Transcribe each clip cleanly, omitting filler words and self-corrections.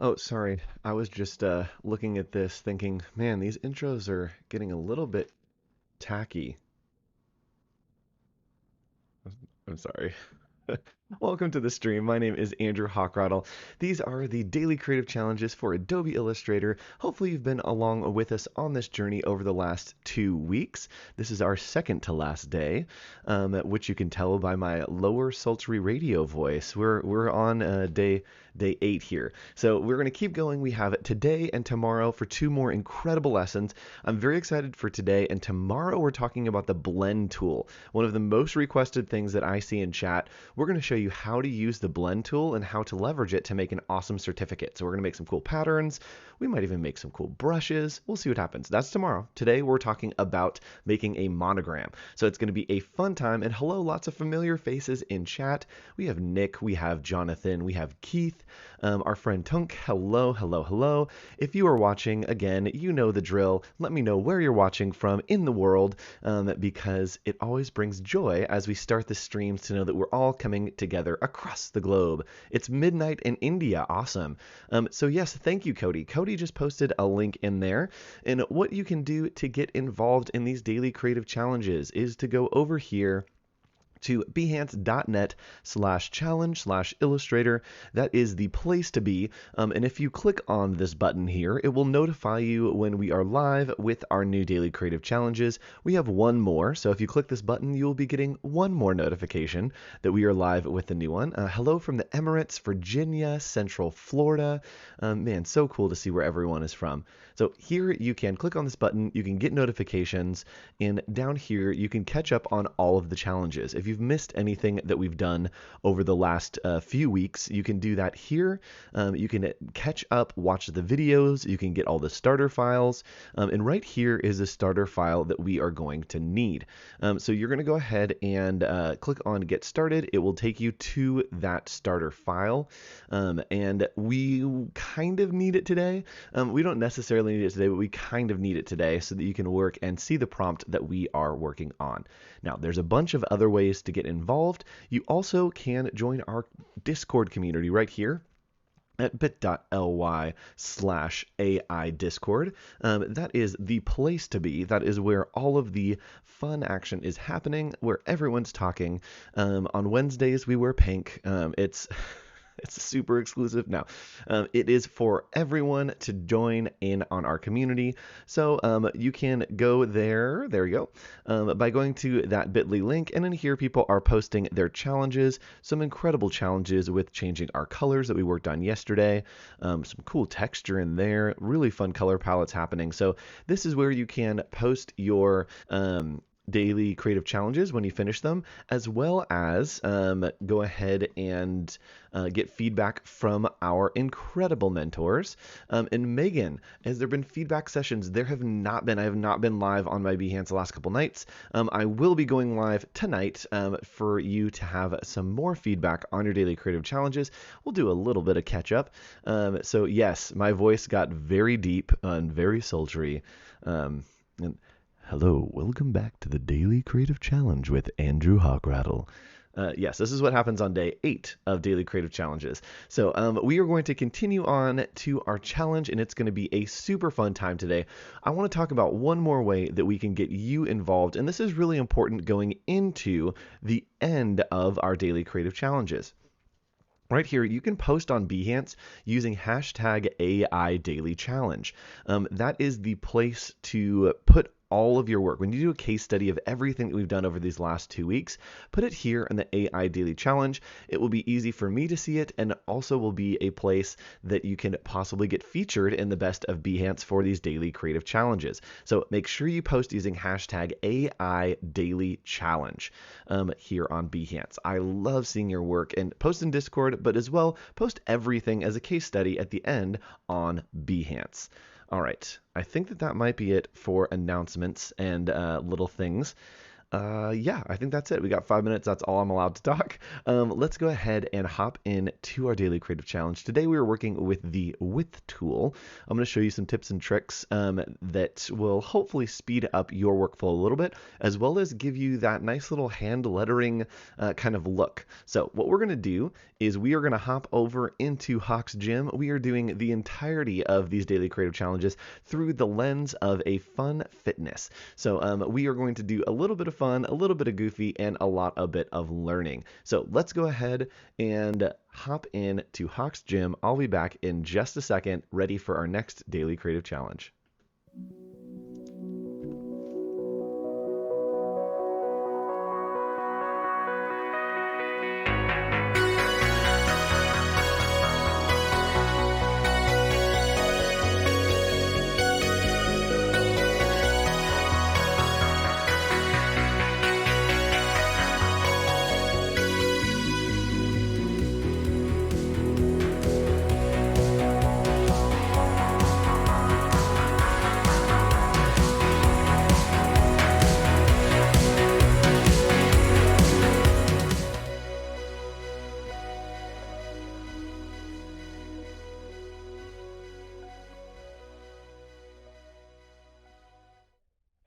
Oh, sorry. I was just looking at this thinking, man, these intros are getting a little bit tacky. I'm sorry. Welcome to the stream. My name is Andrew Hawkrattle. These are the daily creative challenges for Adobe Illustrator. Hopefully, you've been along with us on this journey over the last 2 weeks. This is our second to last day, which you can tell by my lower sultry radio voice. We're on day 8 here. So we're going to keep going. We have today and tomorrow for two more incredible lessons. I'm very excited for today, and tomorrow we're talking about the blend tool, one of the most requested things that I see in chat. We're going to show you how to use the blend tool and how to leverage it to make an awesome certificate. So we're going to make some cool patterns. We might even make some cool brushes. We'll see what happens. That's tomorrow. Today we're talking about making a monogram. So it's going to be a fun time. And hello, lots of familiar faces in chat. We have Nick, we have Jonathan, we have Keith, our friend Tunk. Hello, hello, hello. If you are watching, again, you know the drill. Let me know where you're watching from in the world, because it always brings joy as we start the streams to know that we're all coming together across the globe. It's midnight in India. Awesome. So yes, thank you, Cody. Cody just posted a link in there. And what you can do to get involved in these daily creative challenges is to go over here to behance.net/challenge/illustrator. That is the place to be. And if you click on this button here, it will notify you when we are live with our new daily creative challenges. We have one more. So if you click this button, you will be getting one more notification that we are live with the new one. Hello from the Emirates, Virginia, Central Florida. Man, so cool to see where everyone is from. So here you can click on this button, you can get notifications, and down here you can catch up on all of the challenges. If you've missed anything that we've done over the last few weeks, you can do that here. You can catch up, watch the videos, you can get all the starter files, and right here is a starter file that we are going to need. So you're going to go ahead and click on Get Started. It will take you to that starter file, and we kind of need it today. We don't necessarily need it today, but we kind of need it today so that you can work and see the prompt that we are working on. Now, there's a bunch of other ways to get involved. You also can join our Discord community right here at bit.ly/AI Discord. That is the place to be. That is where all of the fun action is happening, where everyone's talking. On Wednesdays, we wear pink. It's super exclusive. Now, it is for everyone to join in on our community. So you can go there. There you go. By going to that bit.ly link. And in here, people are posting their challenges. Some incredible challenges with changing our colors that we worked on yesterday. Some cool texture in there. Really fun color palettes happening. So this is where you can post your daily creative challenges when you finish them, as well as go ahead and get feedback from our incredible mentors. And Megan, has there been feedback sessions? There have not been. I have not been live on my Behance the last couple nights. I will be going live tonight for you to have some more feedback on your daily creative challenges. We'll do a little bit of catch up. So yes, my voice got very deep and very sultry. And hello, welcome back to the Daily Creative Challenge with Andrew Hawkrattle. Yes, this is what happens on day 8 of Daily Creative Challenges. So we are going to continue on to our challenge, and it's going to be a super fun time today. I want to talk about one more way that we can get you involved, and this is really important going into the end of our Daily Creative Challenges. Right here, you can post on Behance using hashtag AI Daily Challenge. That is the place to put all of your work. When you do a case study of everything that we've done over these last 2 weeks, put it here in the AI Daily Challenge. It will be easy for me to see it, and also will be a place that you can possibly get featured in the best of Behance for these daily creative challenges. So make sure you post using hashtag AI Daily Challenge here on Behance. I love seeing your work, and post in Discord, but as well, post everything as a case study at the end on Behance. All right, I think that might be it for announcements and little things. Yeah, I think that's it. We got 5 minutes. That's all I'm allowed to talk. Let's go ahead and hop into our daily creative challenge. Today we are working with the width tool. I'm going to show you some tips and tricks that will hopefully speed up your workflow a little bit, as well as give you that nice little hand lettering kind of look. So what we're going to do is we are going to hop over into Hawk's Gym. We are doing the entirety of these daily creative challenges through the lens of a fun fitness. So we are going to do a little bit of fun, a little bit of goofy, and a bit of learning. So let's go ahead and hop in to Hawk's Gym. I'll be back in just a second, ready for our next daily creative challenge.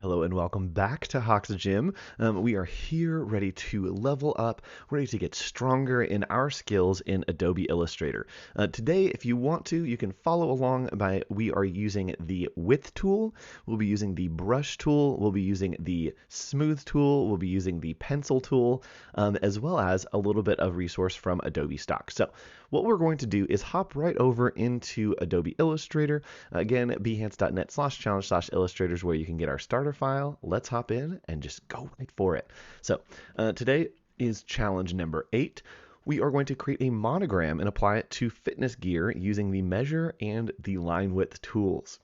Hello and welcome back to Hawk's Gym. We are here ready to level up, ready to get stronger in our skills in Adobe Illustrator. Today, if you want to, you can follow along we are using the width tool, we'll be using the brush tool, we'll be using the smooth tool, we'll be using the pencil tool, as well as a little bit of resource from Adobe Stock. So what we're going to do is hop right over into Adobe Illustrator. Again, behance.net/challenge/illustrators where you can get our starter file. Let's hop in and just go right for it. So today is challenge number 8. We are going to create a monogram and apply it to fitness gear using the measure and the line width tools.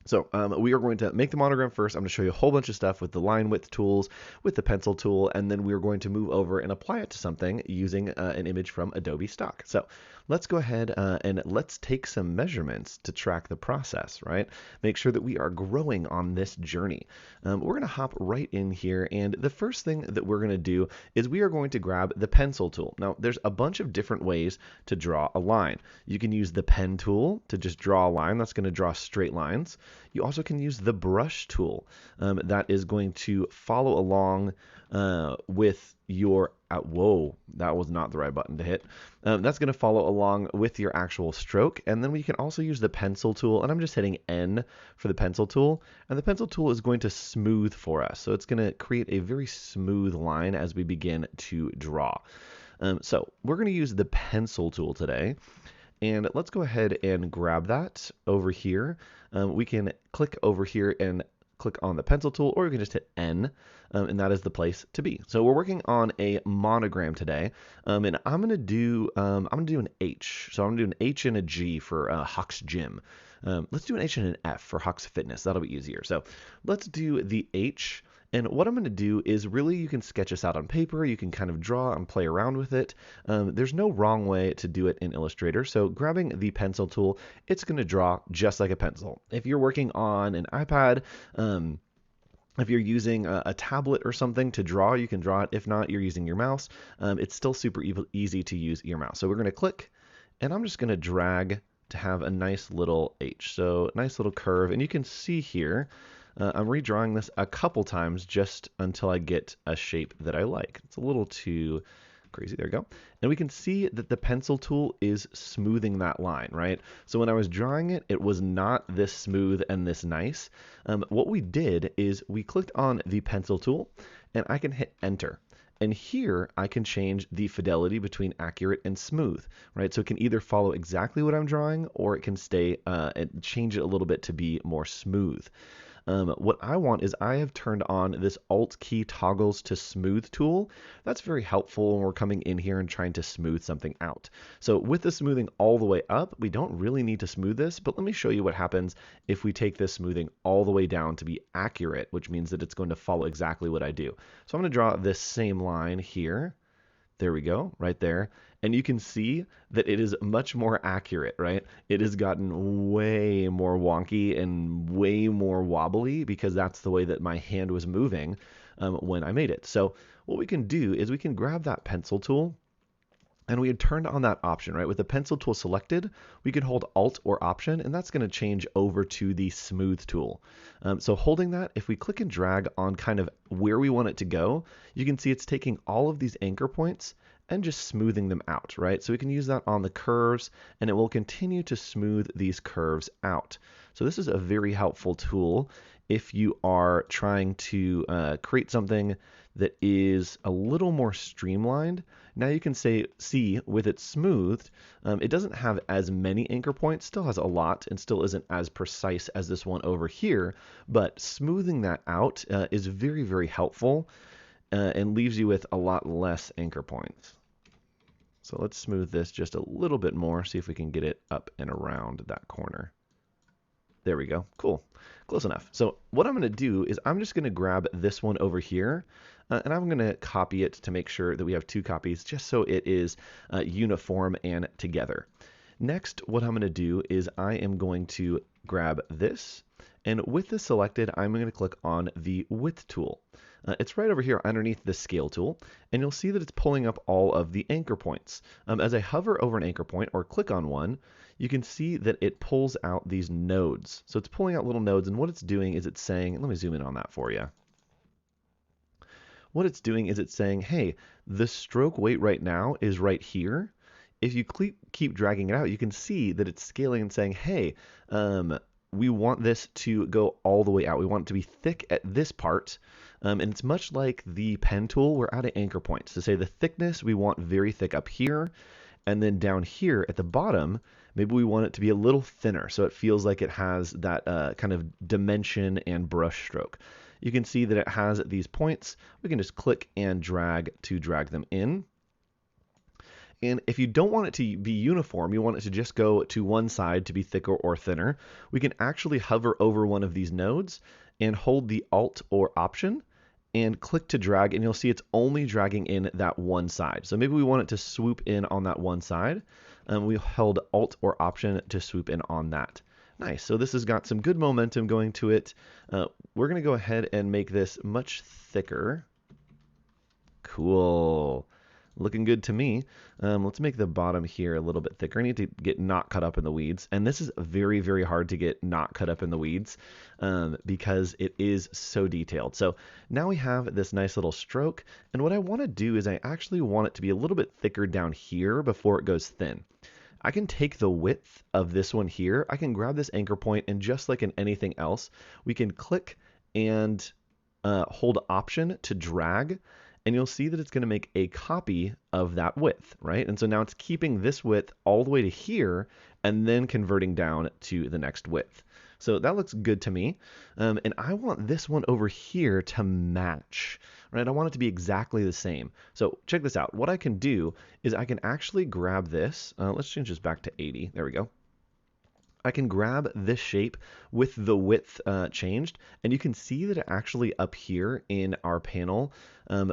So we are going to make the monogram first. I'm going to show you a whole bunch of stuff with the line width tools, with the pencil tool, and then we're going to move over and apply it to something using an image from Adobe Stock. So let's go ahead and let's take some measurements to track the process, right? Make sure that we are growing on this journey. We're going to hop right in here, and the first thing that we're going to do is we are going to grab the pencil tool. Now, there's a bunch of different ways to draw a line. You can use the pen tool to just draw a line. That's going to draw straight lines. You also can use the brush tool that is going to follow along with your, whoa, that was not the right button to hit. That's going to follow along with your actual stroke. And then we can also use the pencil tool, and I'm just hitting N for the pencil tool. And the pencil tool is going to smooth for us. So it's going to create a very smooth line as we begin to draw. So we're going to use the pencil tool today. And let's go ahead and grab that over here. We can click over here and click on the pencil tool, or you can just hit N, and that is the place to be. So we're working on a monogram today, and I'm gonna do an H. So I'm gonna do an H and a G for Hawk's Gym. Let's do an H and an F for Hawk's Fitness. That'll be easier. So let's do the H. And what I'm going to do is really you can sketch this out on paper. You can kind of draw and play around with it. There's no wrong way to do it in Illustrator. So grabbing the pencil tool, it's going to draw just like a pencil. If you're working on an iPad, if you're using a tablet or something to draw, you can draw it. If not, you're using your mouse. It's still super easy to use your mouse. So we're going to click, and I'm just going to drag to have a nice little H. So nice little curve. And you can see here, I'm redrawing this a couple times just until I get a shape that I like. It's a little too crazy. There we go. And we can see that the pencil tool is smoothing that line, right? So when I was drawing it, it was not this smooth and this nice. What we did is we clicked on the pencil tool, and I can hit enter. And here I can change the fidelity between accurate and smooth, right? So it can either follow exactly what I'm drawing, or it can stay and change it a little bit to be more smooth. What I want is I have turned on this Alt key toggles to smooth tool. That's very helpful when we're coming in here and trying to smooth something out. So with the smoothing all the way up, we don't really need to smooth this, but let me show you what happens if we take this smoothing all the way down to be accurate, which means that it's going to follow exactly what I do. So I'm going to draw this same line here. There we go, right there. And you can see that it is much more accurate, right? It has gotten way more wonky and way more wobbly because that's the way that my hand was moving. when I made it. So what we can do is we can grab that pencil tool, and we had turned on that option, right? With the pencil tool selected, we could hold Alt or Option, and that's going to change over to the Smooth tool. So holding that, if we click and drag on kind of where we want it to go, you can see it's taking all of these anchor points and just smoothing them out, right? So we can use that on the curves, and it will continue to smooth these curves out. So this is a very helpful tool if you are trying to create something that is a little more streamlined. Now you can see with it smoothed, it doesn't have as many anchor points, still has a lot, and still isn't as precise as this one over here, but smoothing that out is very, very helpful and leaves you with a lot less anchor points. So let's smooth this just a little bit more, see if we can get it up and around that corner. There we go. Cool. Close enough. So what I'm going to do is I'm just going to grab this one over here, and I'm going to copy it to make sure that we have two copies, just so it is uniform and together. Next, what I'm going to do is I am going to grab this, and with this selected, I'm going to click on the Width tool. It's right over here underneath the Scale tool, and you'll see that it's pulling up all of the anchor points. As I hover over an anchor point or click on one, you can see that it pulls out these nodes. So it's pulling out little nodes, and what it's doing is it's saying, let me zoom in on that for you. What it's doing is it's saying, hey, the stroke weight right now is right here. If you keep dragging it out, you can see that it's scaling and saying, hey, we want this to go all the way out. We want it to be thick at this part. And it's much like the pen tool. We're out of anchor points. To say the thickness, we want very thick up here. And then down here at the bottom, maybe we want it to be a little thinner so it feels like it has that kind of dimension and brush stroke. You can see that it has these points. We can just click and drag to drag them in. And if you don't want it to be uniform, you want it to just go to one side to be thicker or thinner, we can actually hover over one of these nodes and hold the Alt or Option and click to drag, and you'll see it's only dragging in that one side. So maybe we want it to swoop in on that one side. We held Alt or Option to swoop in on that. Nice. So this has got some good momentum going to it. We're going to go ahead and make this much thicker. Cool. Looking good to me. Let's make the bottom here a little bit thicker. I need to get not cut up in the weeds. And this is very, very hard to get not cut up in the weeds because it is so detailed. So now we have this nice little stroke. And what I want to do is I actually want it to be a little bit thicker down here before it goes thin. I can take the width of this one here. I can grab this anchor point, and just like in anything else, we can click and hold Option to drag. And you'll see that it's going to make a copy of that width, right? And so now it's keeping this width all the way to here and then converting down to the next width. So that looks good to me. And I want this one over here to match, right? I want it to be exactly the same. So check this out. What I can do is I can actually grab this. Let's change this back to 80. There we go. I can grab this shape with the width changed, and you can see that it actually up here in our panel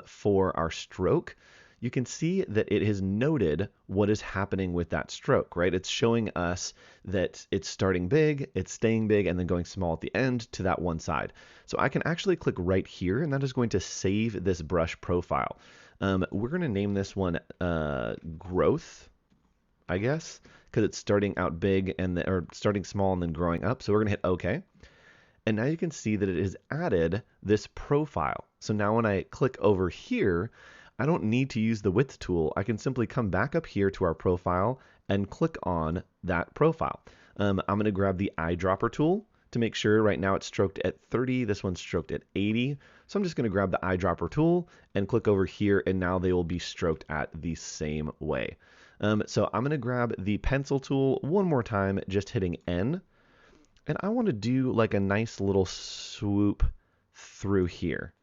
for our stroke, you can see that it has noted what is happening with that stroke, right? It's showing us that it's starting big, it's staying big, and then going small at the end to that one side. So I can actually click right here, and that is going to save this brush profile. We're going to name this one Growth, I guess, because it's starting out big or starting small and then growing up. So we're going to hit OK. And now you can see that it has added this profile. So now when I click over here, I don't need to use the width tool. I can simply come back up here to our profile and click on that profile. I'm going to grab the eyedropper tool to make sure. Right now it's stroked at 30. This one's stroked at 80. So I'm just going to grab the eyedropper tool and click over here, and now they will be stroked at the same way. So I'm going to grab the pencil tool one more time, just hitting N. And I want to do like a nice little swoop through here.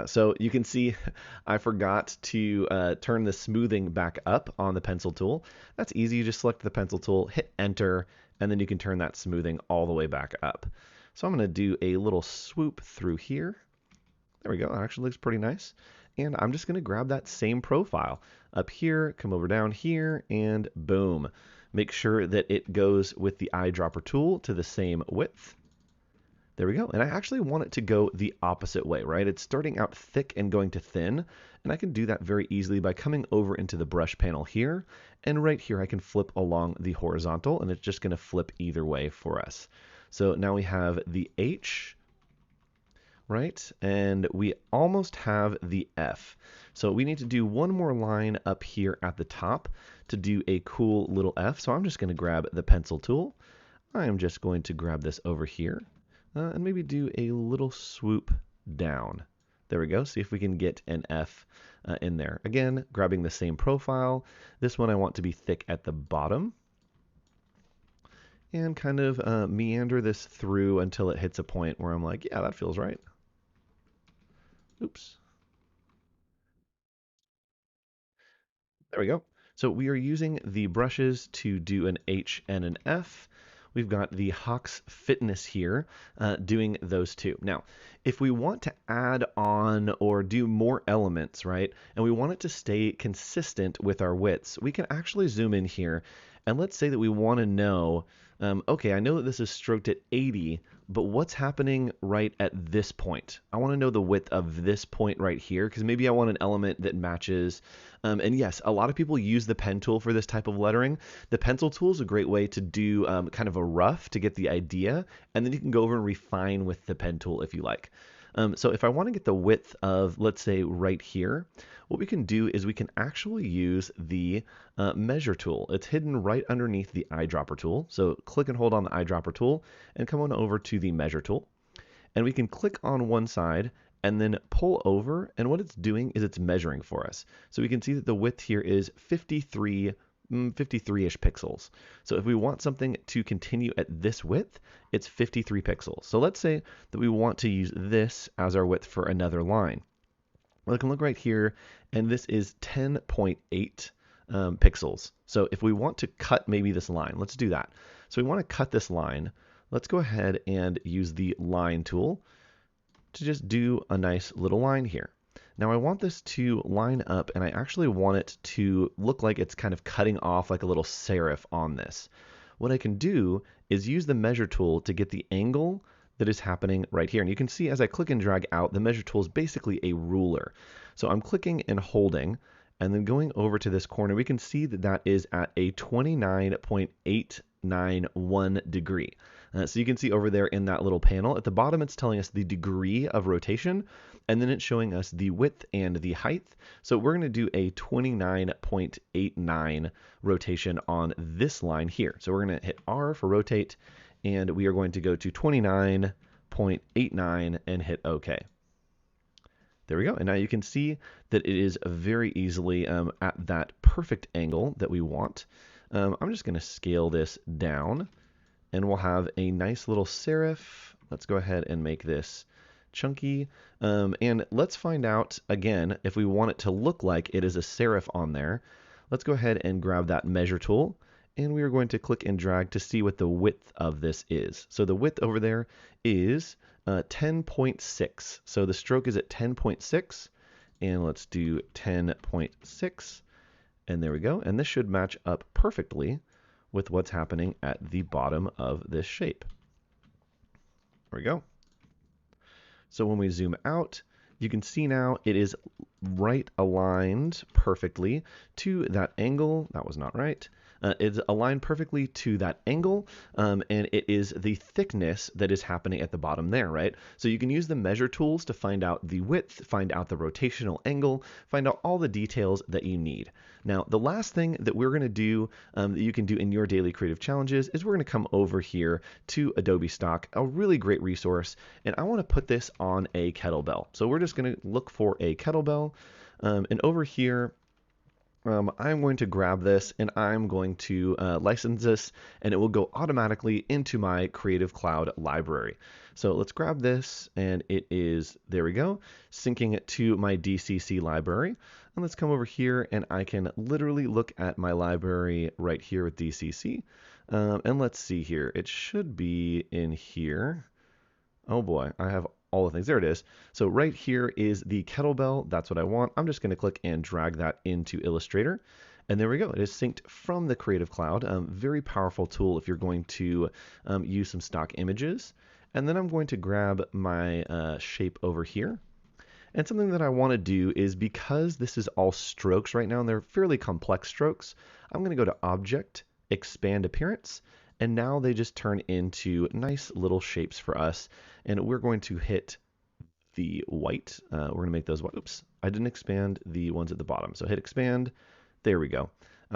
So you can see I forgot to turn the smoothing back up on the pencil tool. That's easy. You just select the pencil tool, hit Enter, and then you can turn that smoothing all the way back up. So I'm going to do a little swoop through here. There we go. It actually looks pretty nice. And I'm just going to grab that same profile up here, come over down here, and boom. Make sure that it goes with the eyedropper tool to the same width. There we go. And I actually want it to go the opposite way, right? It's starting out thick and going to thin. And I can do that very easily by coming over into the brush panel here. And right here, I can flip along the horizontal, and it's just going to flip either way for us. So now we have the H, right? And we almost have the F. So we need to do one more line up here at the top to do a cool little F. So I'm just going to grab the pencil tool. I'm just going to grab this over here. And maybe do a little swoop down. There we go. See if we can get an F in there. Again, grabbing the same profile. This one I want to be thick at the bottom. And kind of meander this through until it hits a point where I'm like, yeah, that feels right. Oops. There we go. So we are using the brushes to do an H and an F. We've got the Hawks Fitness here doing those two. Now, if we want to add on or do more elements, right, and we want it to stay consistent with our widths, we can actually zoom in here. And let's say that we want to know, okay, I know that this is stroked at 80, but what's happening right at this point? I want to know the width of this point right here, because maybe I want an element that matches. And yes, a lot of people use the pen tool for this type of lettering. The pencil tool is a great way to do kind of a rough to get the idea, and then you can go over and refine with the pen tool if you like. So if I want to get the width of, let's say, right here, what we can do is we can actually use the measure tool. It's hidden right underneath the eyedropper tool. So click and hold on the eyedropper tool and come on over to the measure tool. And we can click on one side and then pull over. And what it's doing is it's measuring for us. So we can see that the width here is 53-ish pixels. So if we want something to continue at this width, it's 53 pixels. So let's say that we want to use this as our width for another line. Well, I can look right here, and this is 10.8 pixels. So if we want to cut maybe this line, let's do that. So we want to cut this line. Let's go ahead and use the line tool to just do a nice little line here. Now I want this to line up, and I actually want it to look like it's kind of cutting off like a little serif on this. What I can do is use the measure tool to get the angle that is happening right here. And you can see as I click and drag out, the measure tool is basically a ruler. So I'm clicking and holding, and then going over to this corner, we can see that that is at a 29.891 degree. So you can see over there in that little panel, at the bottom it's telling us the degree of rotation, and then it's showing us the width and the height. So we're going to do a 29.89 rotation on this line here. So we're going to hit R for rotate, and we are going to go to 29.89 and hit OK. There we go. And now you can see that it is very easily at that perfect angle that we want. I'm just going to scale this down, and we'll have a nice little serif. Let's go ahead and make this chunky. And let's find out, again, if we want it to look like it is a serif on there. Let's go ahead and grab that measure tool, and we are going to click and drag to see what the width of this is. So the width over there is 10.6. So the stroke is at 10.6, and let's do 10.6, and there we go. And this should match up perfectly with what's happening at the bottom of this shape. There we go. So when we zoom out, you can see now it is right aligned perfectly to that angle. That was not right. It's aligned perfectly to that angle, and it is the thickness that is happening at the bottom there, right? So you can use the measure tools to find out the width, find out the rotational angle, find out all the details that you need. Now, the last thing that we're going to do that you can do in your daily creative challenges is we're going to come over here to Adobe Stock, a really great resource, and I want to put this on a kettlebell. So we're just going to look for a kettlebell, and over here, I'm going to grab this and I'm going to license this, and it will go automatically into my Creative Cloud library. So let's grab this, and it is, there we go, syncing it to my DCC library. And let's come over here, and I can literally look at my library right here with DCC. And let's see here, it should be in here. Oh boy, I have all the things. There it is. So right here is the kettlebell. That's what I want. I'm just going to click and drag that into Illustrator. And there we go. It is synced from the Creative Cloud. Very powerful tool if you're going to use some stock images. And then I'm going to grab my shape over here. And something that I want to do is, because this is all strokes right now, and they're fairly complex strokes, I'm going to go to Object, Expand Appearance, and now they just turn into nice little shapes for us. And we're going to hit the white. We're going to make those white. Oops, I didn't expand the ones at the bottom. So hit Expand. There we go.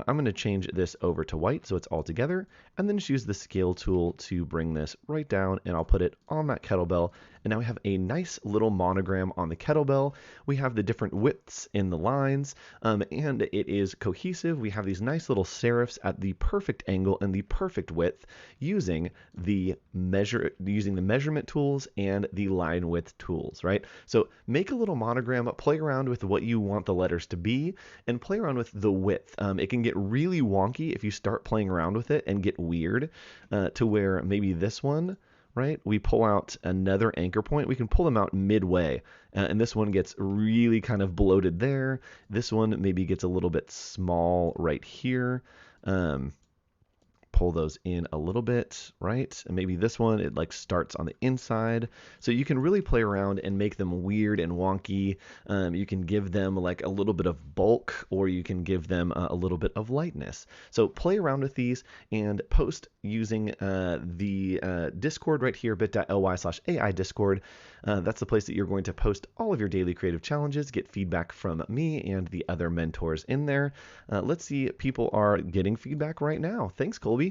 I'm going to change this over to white so it's all together, and then just use the scale tool to bring this right down, and I'll put it on that kettlebell. And now we have a nice little monogram on the kettlebell. We have the different widths in the lines, and it is cohesive. We have these nice little serifs at the perfect angle and the perfect width using the measurement tools and the line width tools, right? So make a little monogram, play around with what you want the letters to be, and play around with the width. It can get really wonky if you start playing around with it and get weird to where maybe this one, right? We pull out another anchor point. We can pull them out midway, and this one gets really kind of bloated there. This one maybe gets a little bit small right here. Pull those in a little bit, right? And maybe this one, it like starts on the inside. So you can really play around and make them weird and wonky. You can give them like a little bit of bulk, or you can give them a little bit of lightness. So play around with these and post using the Discord right here, bit.ly/AI Discord. That's the place that you're going to post all of your daily creative challenges, get feedback from me and the other mentors in there. Let's see, people are getting feedback right now. Thanks, Colby.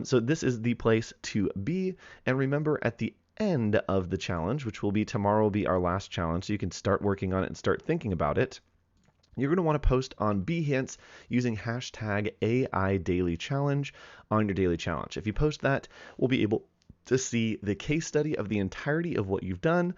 So this is the place to be. And remember, at the end of the challenge, which will be tomorrow, will be our last challenge, so you can start working on it and start thinking about it. You're going to want to post on Behance using hashtag AI Daily Challenge on your daily challenge. If you post that, we'll be able to see the case study of the entirety of what you've done.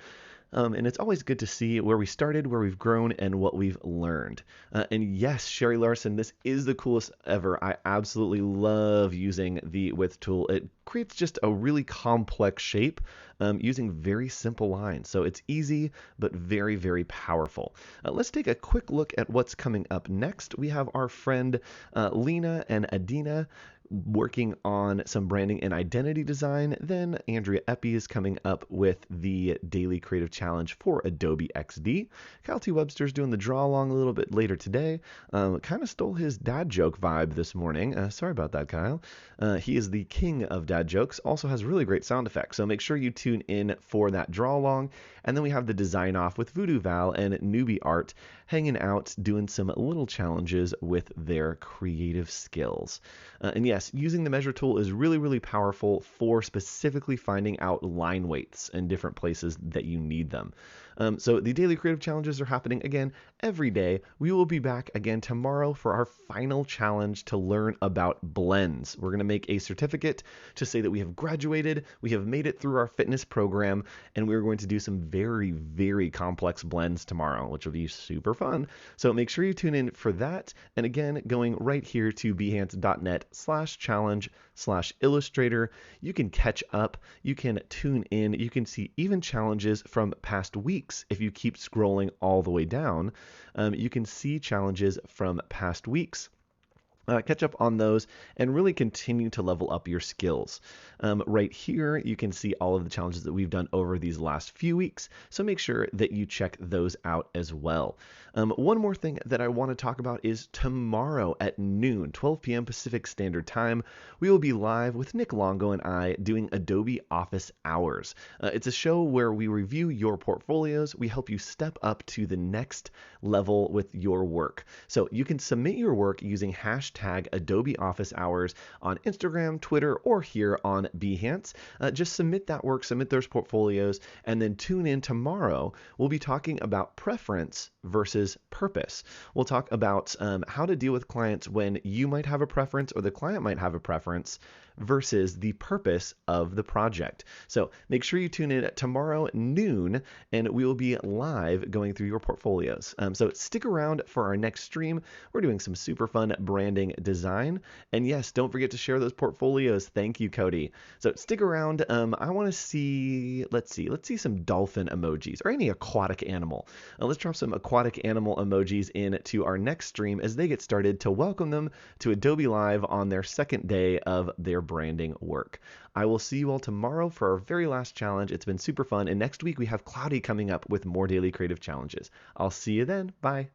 And it's always good to see where we started, where we've grown, and what we've learned. And yes, Sherry Larson, this is the coolest ever. I absolutely love using the width tool. It creates just a really complex shape using very simple lines. So it's easy, but very, very powerful. Let's take a quick look at what's coming up next. We have our friend Lena and Adina working on some branding and identity design. Then Andrea Epi is coming up with the Daily Creative Challenge for Adobe XD. Kyle T. Webster's doing the draw along a little bit later today. Kind of stole his dad joke vibe this morning. Sorry about that, Kyle. He is the king of dad jokes. Also has really great sound effects. So make sure you tune in for that draw along. And then we have the design off with Voodoo Val and Newbie Art hanging out, doing some little challenges with their creative skills. And yes, using the measure tool is really, really powerful for specifically finding out line weights in different places that you need them. So the daily creative challenges are happening again every day. We will be back again tomorrow for our final challenge to learn about blends. We're going to make a certificate to say that we have graduated, we have made it through our fitness program, and we're going to do some very, very complex blends tomorrow, which will be super fun. So make sure you tune in for that. And again, going right here to behance.net/challenge/illustrator, you can catch up, you can tune in, you can see even challenges from past weeks. If you keep scrolling all the way down, you can see challenges from past weeks. Catch up on those and really continue to level up your skills. Right here, you can see all of the challenges that we've done over these last few weeks, so make sure that you check those out as well. One more thing that I want to talk about is tomorrow at noon, 12 p.m. Pacific Standard Time, we will be live with Nick Longo and I doing Adobe Office Hours. It's a show where we review your portfolios, we help you step up to the next level with your work. So you can submit your work using hashtag Adobe Office Hours on Instagram, Twitter, or here on Behance. Just submit that work, submit those portfolios, and then tune in tomorrow. We'll be talking about preference versus purpose. We'll talk about how to deal with clients when you might have a preference or the client might have a preference versus the purpose of the project. So make sure you tune in tomorrow at noon, and we will be live going through your portfolios. So stick around for our next stream. We're doing some super fun branding branding design. And yes, don't forget to share those portfolios. Thank you, Cody. So stick around. I want to see, let's see some dolphin emojis or any aquatic animal. Let's drop some aquatic animal emojis in to our next stream as they get started to welcome them to Adobe Live on their second day of their branding work. I will see you all tomorrow for our very last challenge. It's been super fun. And next week we have Cloudy coming up with more daily creative challenges. I'll see you then. Bye.